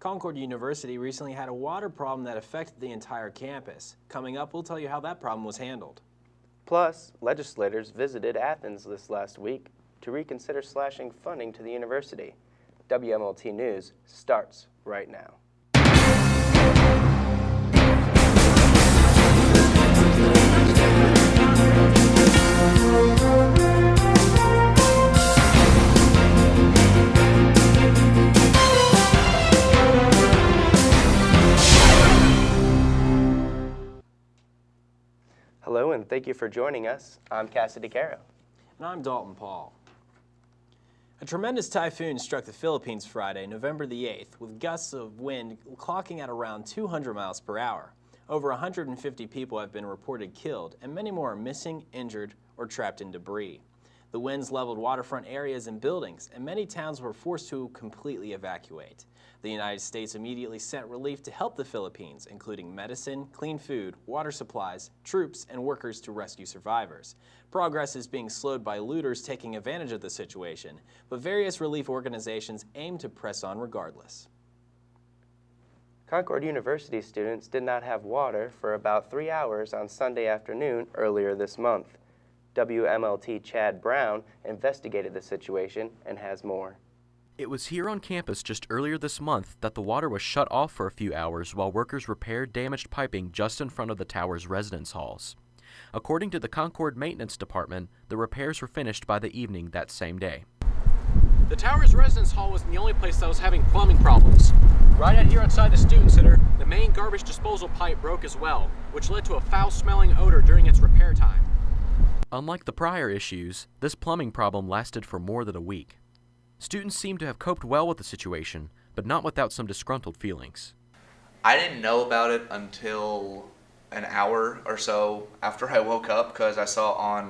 Concord University recently had a water problem that affected the entire campus. Coming up, we'll tell you how that problem was handled. Plus, legislators visited Athens this last week to reconsider slashing funding to the university. WMLT News starts right now. Hello and thank you for joining us. I'm Cassidy Caro. And I'm Dalton Paul. A tremendous typhoon struck the Philippines Friday, November the 8th, with gusts of wind clocking at around 200 miles per hour. Over 150 people have been reported killed, and many more are missing, injured, or trapped in debris. The winds leveled waterfront areas and buildings, and many towns were forced to completely evacuate. The United States immediately sent relief to help the Philippines, including medicine, clean food, water supplies, troops, and workers to rescue survivors. Progress is being slowed by looters taking advantage of the situation, but various relief organizations aim to press on regardless. Concord University students did not have water for about 3 hours on Sunday afternoon earlier this month. WMLT Chad Brown investigated the situation and has more. It was here on campus just earlier this month that the water was shut off for a few hours while workers repaired damaged piping just in front of the tower's residence halls. According to the Concord Maintenance Department, the repairs were finished by the evening that same day. The tower's residence hall wasn't the only place that was having plumbing problems. Right out here outside the Student Center, the main garbage disposal pipe broke as well, which led to a foul-smelling odor during its repair time. Unlike the prior issues, this plumbing problem lasted for more than a week. Students seem to have coped well with the situation, but not without some disgruntled feelings. I didn't know about it until an hour or so after I woke up, because I saw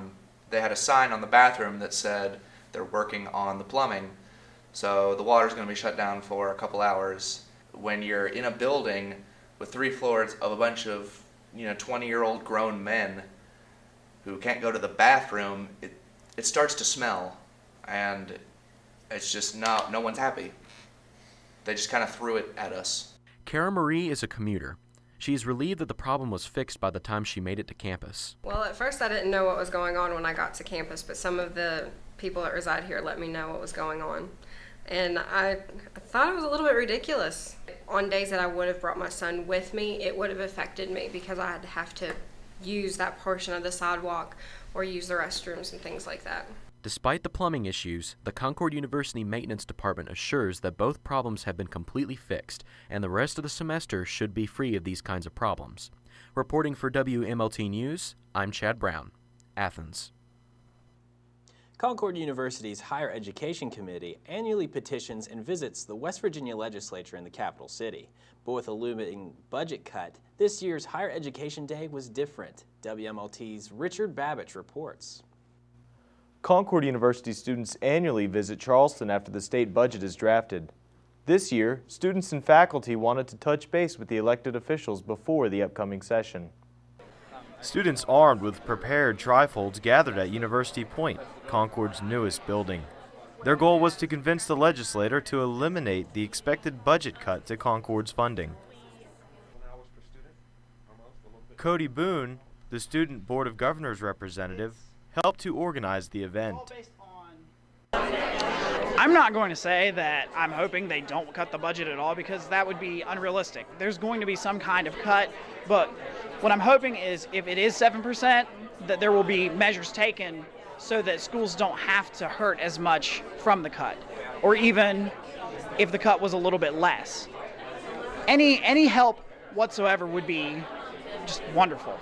they had a sign on the bathroom that said they're working on the plumbing, so the water's going to be shut down for a couple hours. When you're in a building with 3 floors of a bunch of 20-year-old grown men who can't go to the bathroom, it starts to smell, and it's just no one's happy. They just kind of threw it at us. Cara Marie is a commuter. She is relieved that the problem was fixed by the time she made it to campus. Well, at first I didn't know what was going on when I got to campus, but some of the people that reside here let me know what was going on. And I thought it was a little bit ridiculous. On days that I would have brought my son with me, it would have affected me because I'd have to use that portion of the sidewalk or use the restrooms and things like that. Despite the plumbing issues, the Concord University Maintenance Department assures that both problems have been completely fixed, and the rest of the semester should be free of these kinds of problems. Reporting for WMLT News, I'm Chad Brown, Athens. Concord University's Higher Education Committee annually petitions and visits the West Virginia legislature in the capital city. But with a looming budget cut, this year's Higher Education Day was different. WMLT's Richard Babbage reports. Concord University students annually visit Charleston after the state budget is drafted. This year, students and faculty wanted to touch base with the elected officials before the upcoming session. Students armed with prepared trifolds gathered at University Point, Concord's newest building. Their goal was to convince the legislator to eliminate the expected budget cut to Concord's funding. Cody Boone, the Student Board of Governors representative, helped to organize the event. I'm not going to say that I'm hoping they don't cut the budget at all, because that would be unrealistic. There's going to be some kind of cut, but what I'm hoping is if it is 7%, that there will be measures taken so that schools don't have to hurt as much from the cut, or even if the cut was a little bit less. Any help whatsoever would be just wonderful.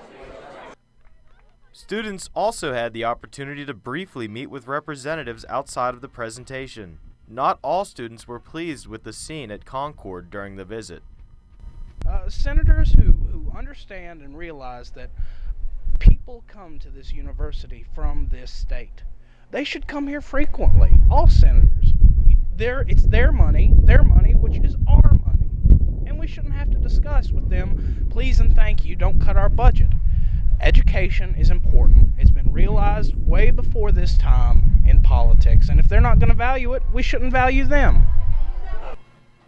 Students also had the opportunity to briefly meet with representatives outside of the presentation. Not all students were pleased with the scene at Concord during the visit. Senators who understand and realize that people come to this university from this state. They should come here frequently, all senators. It's their money, which is our money. And we shouldn't have to discuss with them, please and thank you, don't cut our budget. Education is important. It's been realized way before this time in politics, and if they're not going to value it, we shouldn't value them.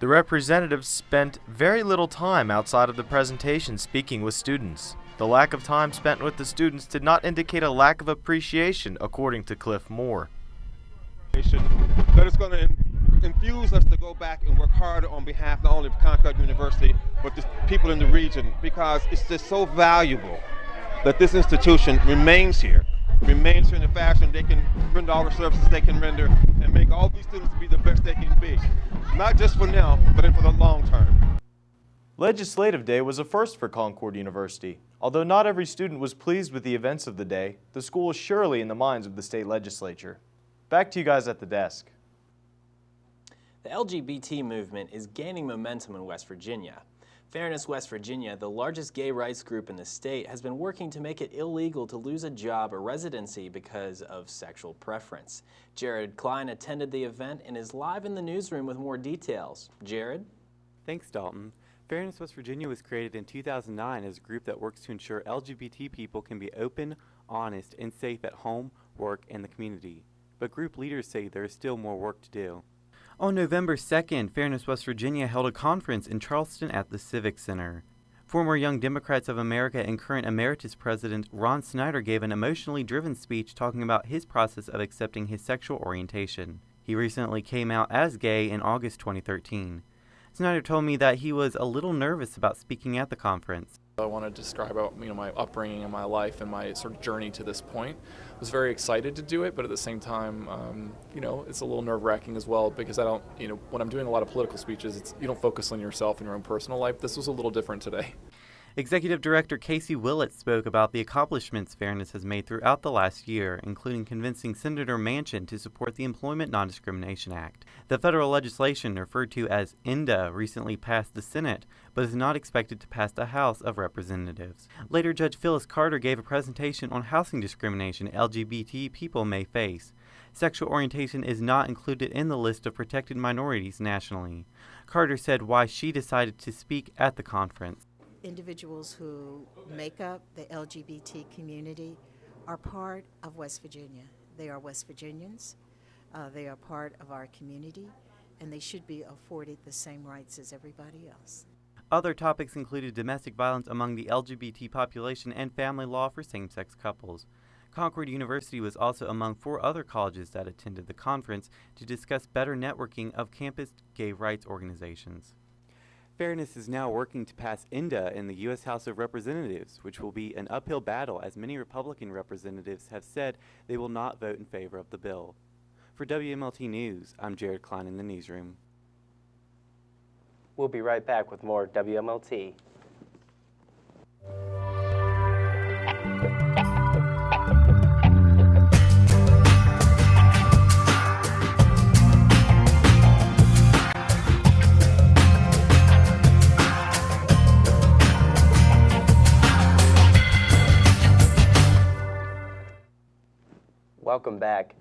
The representatives spent very little time outside of the presentation speaking with students. The lack of time spent with the students did not indicate a lack of appreciation, according to Cliff Moore. That is going to infuse us to go back and work harder on behalf not only of Concord University, but the people in the region, because it's just so valuable that this institution remains here in the fashion they can render all the services they can render and make all these students be the best they can be, not just for now, but for the long term. Legislative Day was a first for Concord University. Although not every student was pleased with the events of the day, the school is surely in the minds of the state legislature. Back to you guys at the desk. The LGBT movement is gaining momentum in West Virginia. Fairness West Virginia, the largest gay rights group in the state, has been working to make it illegal to lose a job or residency because of sexual preference. Jared Klein attended the event and is live in the newsroom with more details. Jared? Thanks, Dalton. Fairness West Virginia was created in 2009 as a group that works to ensure LGBT people can be open, honest, and safe at home, work, and the community. But group leaders say there is still more work to do. On November 2nd, Fairness West Virginia held a conference in Charleston at the Civic Center. Former Young Democrats of America and current Emeritus President Ron Snyder gave an emotionally driven speech talking about his process of accepting his sexual orientation. He recently came out as gay in August 2013. Snyder told me that he was a little nervous about speaking at the conference. I want to describe my upbringing and my life and my sort of journey to this point. I was very excited to do it, but at the same time, it's a little nerve-wracking as well because I don't, when I'm doing a lot of political speeches, you don't focus on yourself and your own personal life. This was a little different today. Executive Director Casey Willett spoke about the accomplishments Fairness has made throughout the last year, including convincing Senator Manchin to support the Employment Non-Discrimination Act. The federal legislation, referred to as ENDA, recently passed the Senate, but is not expected to pass the House of Representatives. Later, Judge Phyllis Carter gave a presentation on housing discrimination LGBT people may face. Sexual orientation is not included in the list of protected minorities nationally. Carter said why she decided to speak at the conference. Individuals who make up the LGBT community are part of West Virginia. They are West Virginians. They are part of our community, and they should be afforded the same rights as everybody else. Other topics included domestic violence among the LGBT population and family law for same-sex couples. Concord University was also among 4 other colleges that attended the conference to discuss better networking of campus gay rights organizations. Fairness is now working to pass ENDA in the U.S. House of Representatives, which will be an uphill battle as many Republican representatives have said they will not vote in favor of the bill. For WMLT News, I'm Jared Klein in the newsroom. We'll be right back with more WMLT. Welcome back.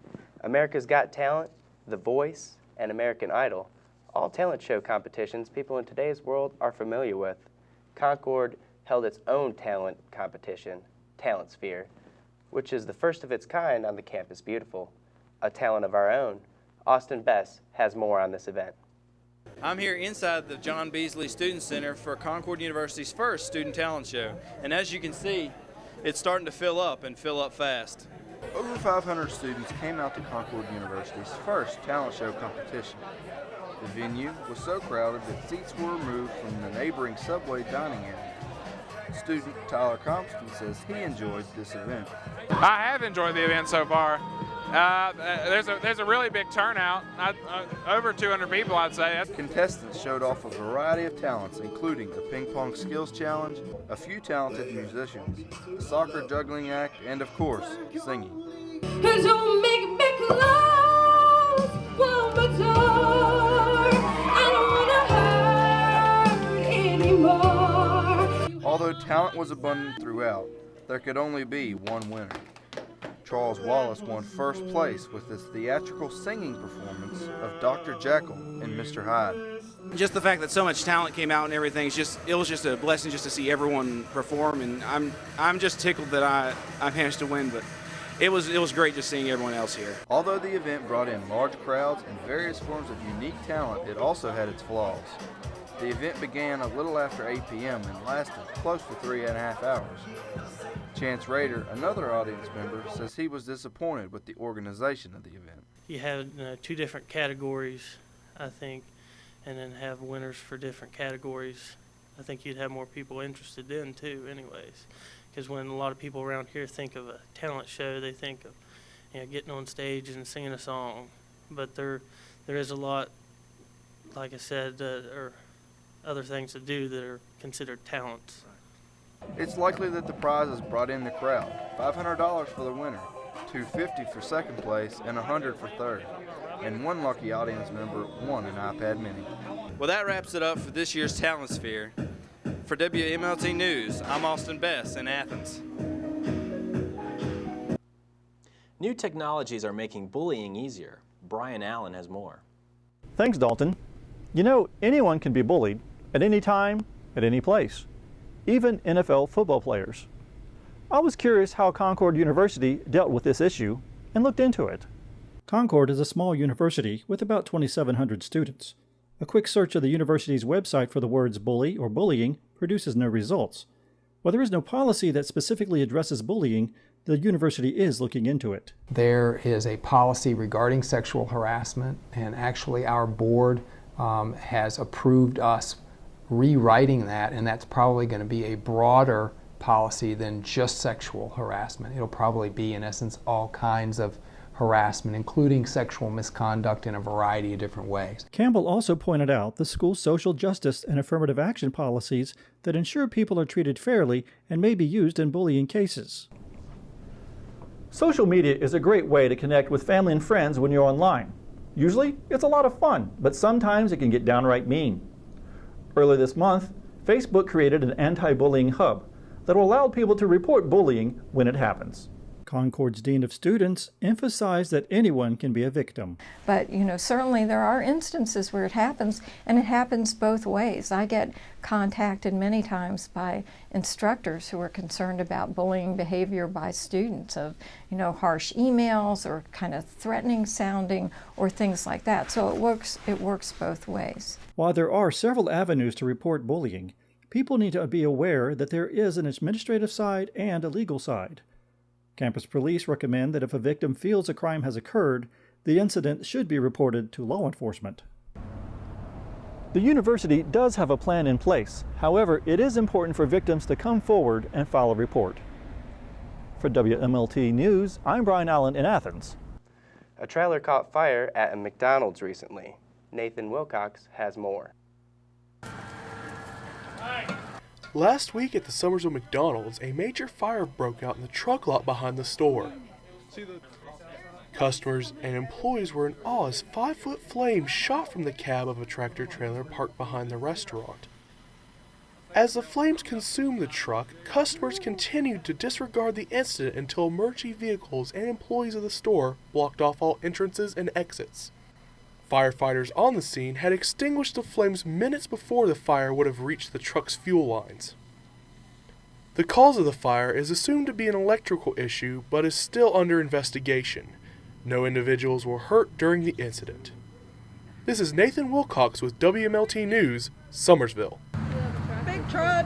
America's Got Talent, The Voice, and American Idol, all talent show competitions people in today's world are familiar with. Concord held its own talent competition, Talent Sphere, which is the first of its kind on the Campus Beautiful. A talent of our own, Austin Bess has more on this event. I'm here inside the John Beasley Student Center for Concord University's first Student Talent Show. And as you can see, it's starting to fill up and fill up fast. Over 500 students came out to Concord University's first talent show competition. The venue was so crowded that seats were removed from the neighboring subway dining area. Student Tyler Compton says he enjoyed this event. I have enjoyed the event so far. There's a really big turnout, over 200 people I'd say. Contestants showed off a variety of talents, including a ping pong skills challenge, a few talented musicians, a soccer juggling act, and of course, singing. Although talent was abundant throughout, there could only be one winner. Charles Wallace won first place with his theatrical singing performance of Dr. Jekyll and Mr. Hyde. Just the fact that so much talent came out and everything, it was just a blessing just to see everyone perform, and I'm just tickled that I managed to win, but it was great just seeing everyone else here. Although the event brought in large crowds and various forms of unique talent, it also had its flaws. The event began a little after 8 p.m. and lasted close to 3.5 hours. Chance Rader, another audience member, says he was disappointed with the organization of the event. You had 2 different categories, I think, and then have winners for different categories. I think you'd have more people interested then too, anyways. Because when a lot of people around here think of a talent show, they think of getting on stage and singing a song. But there is a lot, like I said, or other things to do that are considered talents. It's likely that the prizes brought in the crowd. $500 for the winner, $250 for second place, and $100 for third. And one lucky audience member won an iPad mini. Well, that wraps it up for this year's Talent Sphere. For WMLT News, I'm Austin Bess in Athens. New technologies are making bullying easier. Brian Allen has more. Thanks, Dalton. You know, anyone can be bullied at any time, at any place, even NFL football players. I was curious how Concord University dealt with this issue and looked into it. Concord is a small university with about 2,700 students. A quick search of the university's website for the words bully or bullying produces no results. While there is no policy that specifically addresses bullying, the university is looking into it. There is a policy regarding sexual harassment, and actually our board has approved us rewriting that, and that's probably going to be a broader policy than just sexual harassment. It'll probably be, in essence, all kinds of harassment, including sexual misconduct in a variety of different ways. Campbell also pointed out the school's social justice and affirmative action policies that ensure people are treated fairly and may be used in bullying cases. Social media is a great way to connect with family and friends when you're online. Usually, it's a lot of fun, but sometimes it can get downright mean. Earlier this month, Facebook created an anti-bullying hub that will allow people to report bullying when it happens. Concord's Dean of Students emphasized that anyone can be a victim. But, certainly there are instances where it happens, and it happens both ways. I get contacted many times by instructors who are concerned about bullying behavior by students of, harsh emails or kind of threatening sounding or things like that. So it works both ways. While there are several avenues to report bullying, people need to be aware that there is an administrative side and a legal side. Campus police recommend that if a victim feels a crime has occurred, the incident should be reported to law enforcement. The university does have a plan in place. However, it is important for victims to come forward and file a report. For WMLT News, I'm Brian Allen in Athens. A trailer caught fire at a McDonald's recently. Nathan Wilcox has more. Last week at the Summersville McDonald's, a major fire broke out in the truck lot behind the store. Customers and employees were in awe as 5-foot flames shot from the cab of a tractor trailer parked behind the restaurant. As the flames consumed the truck, customers continued to disregard the incident until emergency vehicles and employees of the store blocked off all entrances and exits. Firefighters on the scene had extinguished the flames minutes before the fire would have reached the truck's fuel lines. The cause of the fire is assumed to be an electrical issue, but is still under investigation. No individuals were hurt during the incident. This is Nathan Wilcox with WMLT News, Summersville. Big truck.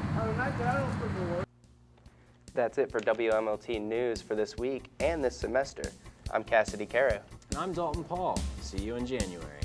That's it for WMLT News for this week and this semester. I'm Cassidy Caro. And I'm Dalton Paul. See you in January.